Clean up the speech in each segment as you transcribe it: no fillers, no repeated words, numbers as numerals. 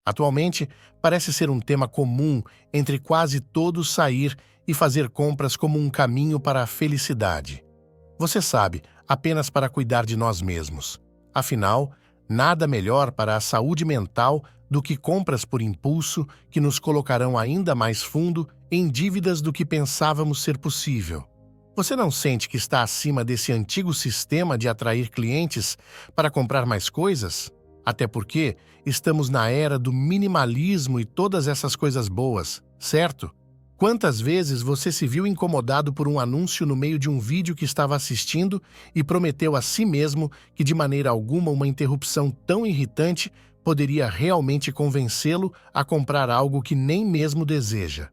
Atualmente, parece ser um tema comum entre quase todos sair e fazer compras como um caminho para a felicidade. Você sabe, apenas para cuidar de nós mesmos. Afinal, nada melhor para a saúde mental do que compras por impulso que nos colocarão ainda mais fundo em dívidas do que pensávamos ser possível. Você não sente que está acima desse antigo sistema de atrair clientes para comprar mais coisas? Até porque estamos na era do minimalismo e todas essas coisas boas, certo? Quantas vezes você se viu incomodado por um anúncio no meio de um vídeo que estava assistindo e prometeu a si mesmo que de maneira alguma uma interrupção tão irritante poderia realmente convencê-lo a comprar algo que nem mesmo deseja?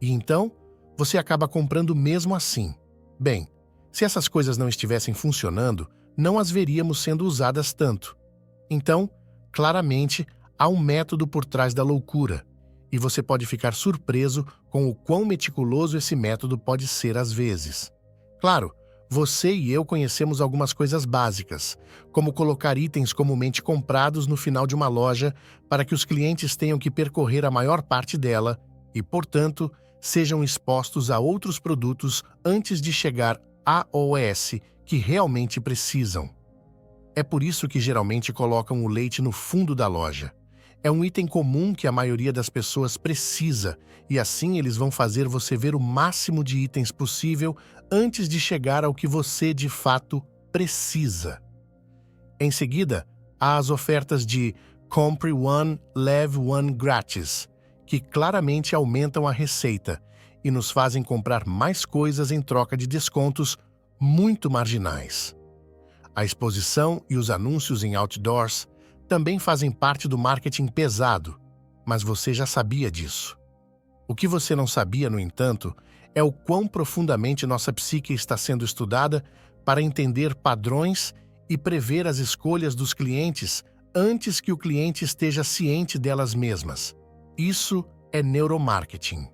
E então, você acaba comprando mesmo assim. Bem, se essas coisas não estivessem funcionando, não as veríamos sendo usadas tanto. Então, claramente, há um método por trás da loucura, e você pode ficar surpreso com o quão meticuloso esse método pode ser às vezes. Claro, você e eu conhecemos algumas coisas básicas, como colocar itens comumente comprados no final de uma loja para que os clientes tenham que percorrer a maior parte dela e, portanto, sejam expostos a outros produtos antes de chegar aos que realmente precisam. É por isso que geralmente colocam o leite no fundo da loja. É um item comum que a maioria das pessoas precisa, e assim eles vão fazer você ver o máximo de itens possível antes de chegar ao que você de fato precisa. Em seguida, há as ofertas de Compre One, Leve One grátis, que claramente aumentam a receita e nos fazem comprar mais coisas em troca de descontos muito marginais. A exposição e os anúncios em outdoors também fazem parte do marketing pesado, mas você já sabia disso. O que você não sabia, no entanto, é o quão profundamente nossa psique está sendo estudada para entender padrões e prever as escolhas dos clientes antes que o cliente esteja ciente delas mesmas. Isso é neuromarketing.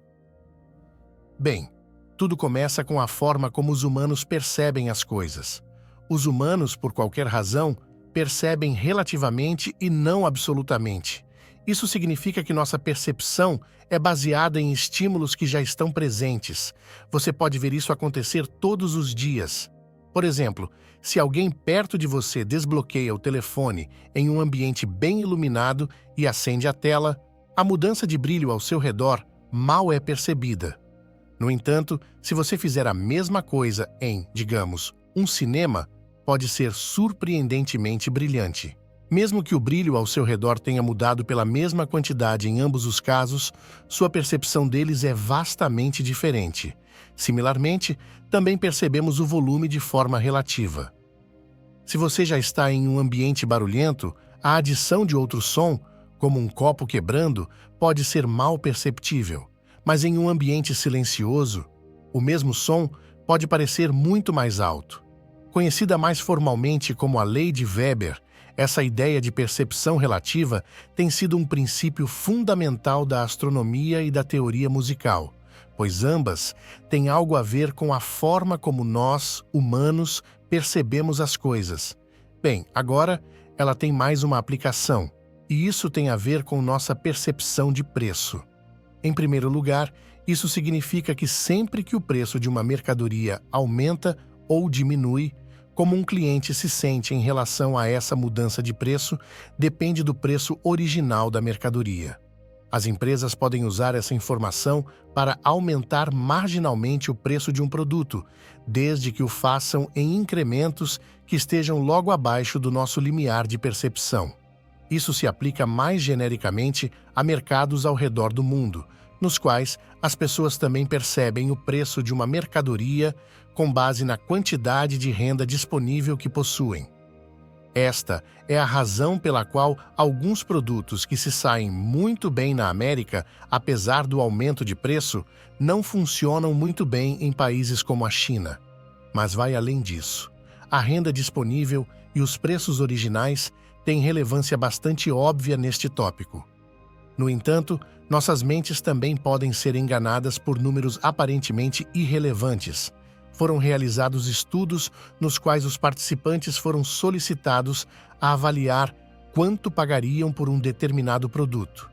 Bem, tudo começa com a forma como os humanos percebem as coisas. Os humanos, por qualquer razão, percebem relativamente e não absolutamente. Isso significa que nossa percepção é baseada em estímulos que já estão presentes. Você pode ver isso acontecer todos os dias. Por exemplo, se alguém perto de você desbloqueia o telefone em um ambiente bem iluminado e acende a tela, a mudança de brilho ao seu redor mal é percebida. No entanto, se você fizer a mesma coisa em, digamos, um cinema, pode ser surpreendentemente brilhante. Mesmo que o brilho ao seu redor tenha mudado pela mesma quantidade em ambos os casos, sua percepção deles é vastamente diferente. Similarmente, também percebemos o volume de forma relativa. Se você já está em um ambiente barulhento, a adição de outro som, como um copo quebrando, pode ser mal perceptível, mas em um ambiente silencioso, o mesmo som pode parecer muito mais alto. Conhecida mais formalmente como a Lei de Weber, essa ideia de percepção relativa tem sido um princípio fundamental da astronomia e da teoria musical, pois ambas têm algo a ver com a forma como nós, humanos, percebemos as coisas. Bem, agora ela tem mais uma aplicação, e isso tem a ver com nossa percepção de preço. Em primeiro lugar, isso significa que sempre que o preço de uma mercadoria aumenta ou diminui, como um cliente se sente em relação a essa mudança de preço depende do preço original da mercadoria. As empresas podem usar essa informação para aumentar marginalmente o preço de um produto, desde que o façam em incrementos que estejam logo abaixo do nosso limiar de percepção. Isso se aplica mais genericamente a mercados ao redor do mundo, nos quais as pessoas também percebem o preço de uma mercadoria com base na quantidade de renda disponível que possuem. Esta é a razão pela qual alguns produtos que se saem muito bem na América, apesar do aumento de preço, não funcionam muito bem em países como a China. Mas vai além disso. A renda disponível e os preços originais têm relevância bastante óbvia neste tópico. No entanto, nossas mentes também podem ser enganadas por números aparentemente irrelevantes. Foram realizados estudos nos quais os participantes foram solicitados a avaliar quanto pagariam por um determinado produto.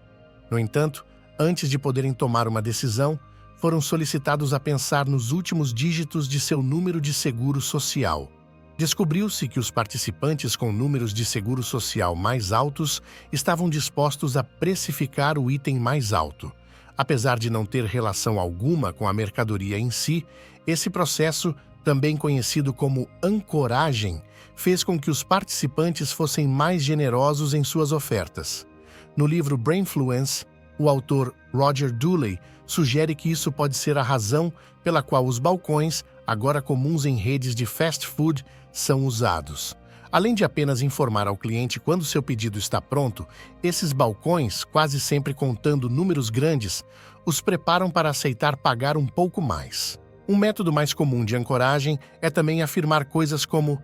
No entanto, antes de poderem tomar uma decisão, foram solicitados a pensar nos últimos dígitos de seu número de seguro social. Descobriu-se que os participantes com números de seguro social mais altos estavam dispostos a precificar o item mais alto. Apesar de não ter relação alguma com a mercadoria em si, esse processo, também conhecido como ancoragem, fez com que os participantes fossem mais generosos em suas ofertas. No livro Brainfluence, o autor Roger Dooley sugere que isso pode ser a razão pela qual os balcões, agora comuns em redes de fast food, são usados. Além de apenas informar ao cliente quando seu pedido está pronto, esses balcões, quase sempre contando números grandes, os preparam para aceitar pagar um pouco mais. Um método mais comum de ancoragem é também afirmar coisas como: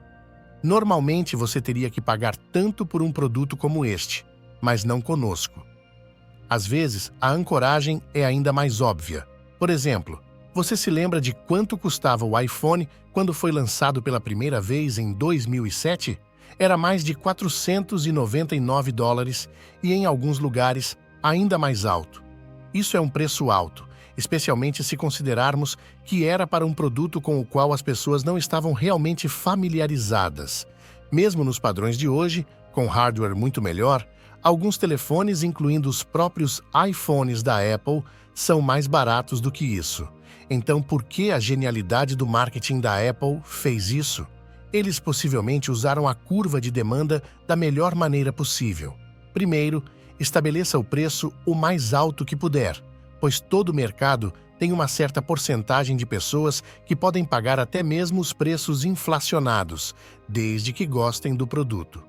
normalmente você teria que pagar tanto por um produto como este, mas não conosco. Às vezes, a ancoragem é ainda mais óbvia. Por exemplo, você se lembra de quanto custava o iPhone quando foi lançado pela primeira vez em 2007? Era mais de $499 e, em alguns lugares, ainda mais alto. Isso é um preço alto, especialmente se considerarmos que era para um produto com o qual as pessoas não estavam realmente familiarizadas. Mesmo nos padrões de hoje, com hardware muito melhor, alguns telefones, incluindo os próprios iPhones da Apple, são mais baratos do que isso. Então, por que a genialidade do marketing da Apple fez isso? Eles possivelmente usaram a curva de demanda da melhor maneira possível. Primeiro, estabeleça o preço o mais alto que puder, pois todo mercado tem uma certa porcentagem de pessoas que podem pagar até mesmo os preços inflacionados, desde que gostem do produto.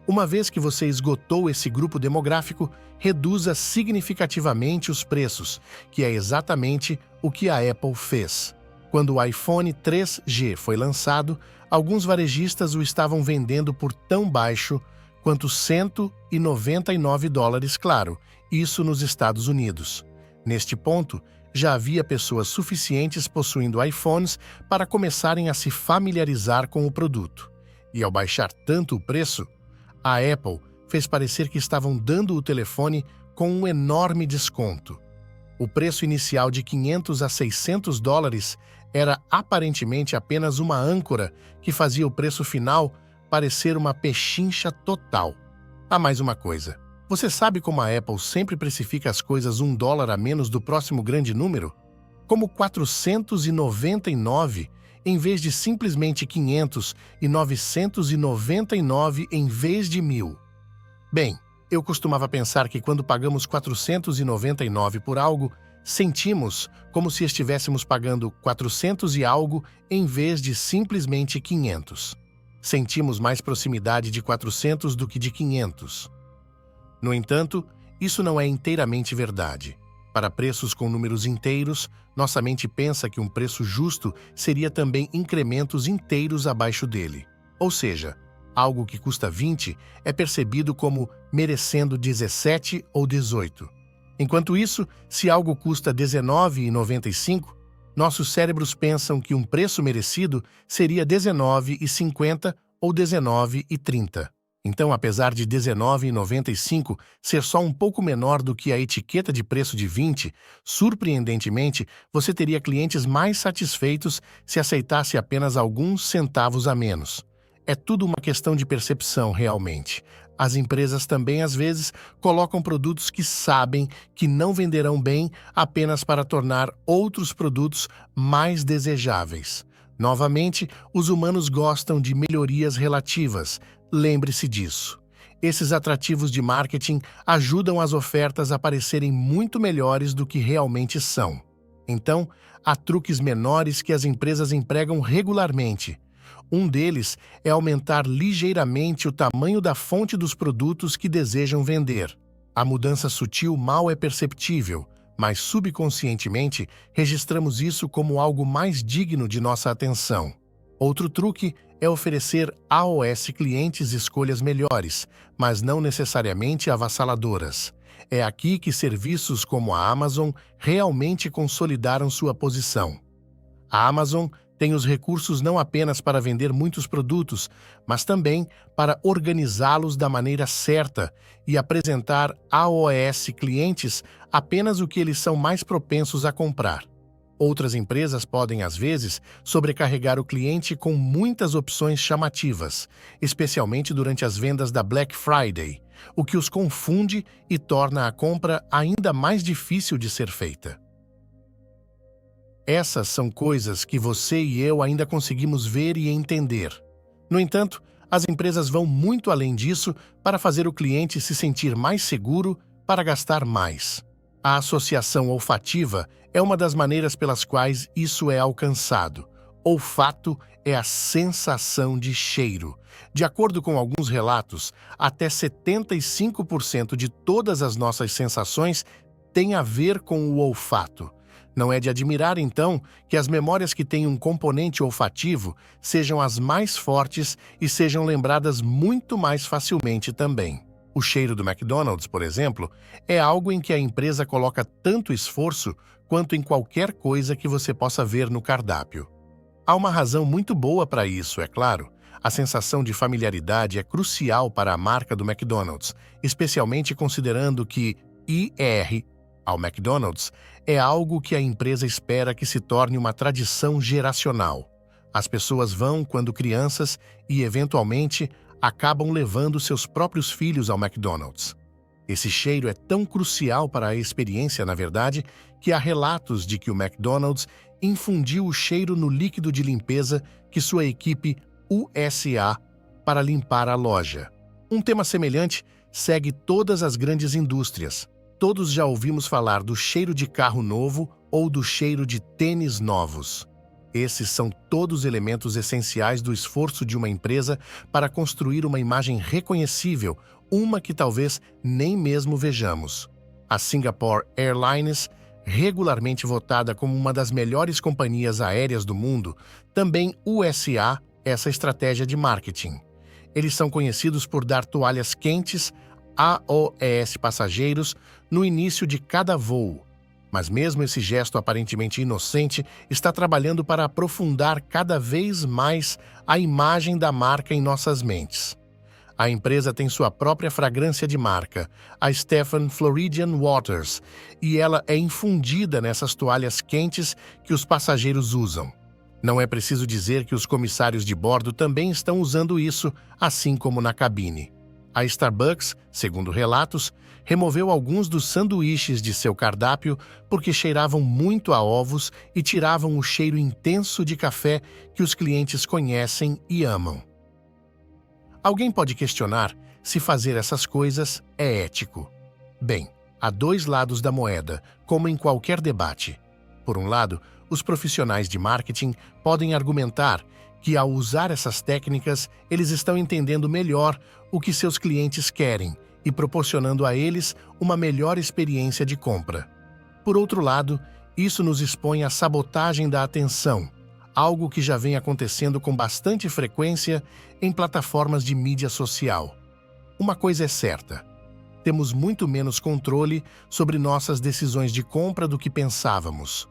Uma vez que você esgotou esse grupo demográfico, reduza significativamente os preços, que é exatamente o que a Apple fez. Quando o iPhone 3G foi lançado, alguns varejistas o estavam vendendo por tão baixo quanto $199, claro, isso nos Estados Unidos. Neste ponto, já havia pessoas suficientes possuindo iPhones para começarem a se familiarizar com o produto. E ao baixar tanto o preço, a Apple fez parecer que estavam dando o telefone com um enorme desconto. O preço inicial de $500 a $600 era aparentemente apenas uma âncora que fazia o preço final parecer uma pechincha total. Há mais uma coisa. Você sabe como a Apple sempre precifica as coisas $1 a menos do próximo grande número? Como 499 em vez de simplesmente 500 e 999 em vez de 1.000. Bem, eu costumava pensar que quando pagamos 499 por algo, sentimos como se estivéssemos pagando 400 e algo em vez de simplesmente 500. Sentimos mais proximidade de 400 do que de 500. No entanto, isso não é inteiramente verdade. Para preços com números inteiros, nossa mente pensa que um preço justo seria também incrementos inteiros abaixo dele. Ou seja, algo que custa 20 é percebido como merecendo 17 ou 18. Enquanto isso, se algo custa R$19,95, nossos cérebros pensam que um preço merecido seria R$19,50 ou R$19,30. Então, apesar de R$19,95 ser só um pouco menor do que a etiqueta de preço de 20, surpreendentemente, você teria clientes mais satisfeitos se aceitasse apenas alguns centavos a menos. É tudo uma questão de percepção, realmente. As empresas também, às vezes, colocam produtos que sabem que não venderão bem apenas para tornar outros produtos mais desejáveis. Novamente, os humanos gostam de melhorias relativas. Lembre-se disso. Esses atrativos de marketing ajudam as ofertas a parecerem muito melhores do que realmente são. Então, há truques menores que as empresas empregam regularmente. Um deles é aumentar ligeiramente o tamanho da fonte dos produtos que desejam vender. A mudança sutil mal é perceptível, mas subconscientemente registramos isso como algo mais digno de nossa atenção. Outro truque é oferecer aos clientes escolhas melhores, mas não necessariamente avassaladoras. É aqui que serviços como a Amazon realmente consolidaram sua posição. A Amazon Tem os recursos não apenas para vender muitos produtos, mas também para organizá-los da maneira certa e apresentar aos clientes apenas o que eles são mais propensos a comprar. Outras empresas podem, às vezes, sobrecarregar o cliente com muitas opções chamativas, especialmente durante as vendas da Black Friday, o que os confunde e torna a compra ainda mais difícil de ser feita. Essas são coisas que você e eu ainda conseguimos ver e entender. No entanto, as empresas vão muito além disso para fazer o cliente se sentir mais seguro para gastar mais. A associação olfativa é uma das maneiras pelas quais isso é alcançado. Olfato é a sensação de cheiro. De acordo com alguns relatos, até 75% de todas as nossas sensações têm a ver com o olfato. Não é de admirar, então, que as memórias que têm um componente olfativo sejam as mais fortes e sejam lembradas muito mais facilmente também. O cheiro do McDonald's, por exemplo, é algo em que a empresa coloca tanto esforço quanto em qualquer coisa que você possa ver no cardápio. Há uma razão muito boa para isso, é claro. A sensação de familiaridade é crucial para a marca do McDonald's, especialmente considerando que ir ao McDonald's é algo que a empresa espera que se torne uma tradição geracional. As pessoas vão quando crianças e, eventualmente, acabam levando seus próprios filhos ao McDonald's. Esse cheiro é tão crucial para a experiência, na verdade, que há relatos de que o McDonald's infundiu o cheiro no líquido de limpeza que sua equipe USA para limpar a loja. Um tema semelhante segue todas as grandes indústrias. Todos já ouvimos falar do cheiro de carro novo ou do cheiro de tênis novos. Esses são todos elementos essenciais do esforço de uma empresa para construir uma imagem reconhecível, uma que talvez nem mesmo vejamos. A Singapore Airlines, regularmente votada como uma das melhores companhias aéreas do mundo, também USA essa estratégia de marketing. Eles são conhecidos por dar toalhas quentes aos passageiros no início de cada voo. Mas mesmo esse gesto aparentemente inocente está trabalhando para aprofundar cada vez mais a imagem da marca em nossas mentes. A empresa tem sua própria fragrância de marca, a Stephen Floridian Waters, e ela é infundida nessas toalhas quentes que os passageiros usam. Não é preciso dizer que os comissários de bordo também estão usando isso, assim como na cabine. A Starbucks, segundo relatos, removeu alguns dos sanduíches de seu cardápio porque cheiravam muito a ovos e tiravam o cheiro intenso de café que os clientes conhecem e amam. Alguém pode questionar se fazer essas coisas é ético. Bem, há dois lados da moeda, como em qualquer debate. Por um lado, os profissionais de marketing podem argumentar que, ao usar essas técnicas, eles estão entendendo melhor o que seus clientes querem e proporcionando a eles uma melhor experiência de compra. Por outro lado, isso nos expõe à sabotagem da atenção, algo que já vem acontecendo com bastante frequência em plataformas de mídia social. Uma coisa é certa: temos muito menos controle sobre nossas decisões de compra do que pensávamos.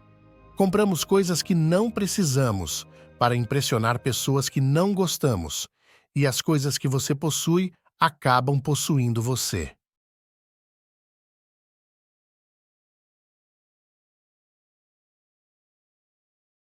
Compramos coisas que não precisamos para impressionar pessoas que não gostamos, e as coisas que você possui acabam possuindo você.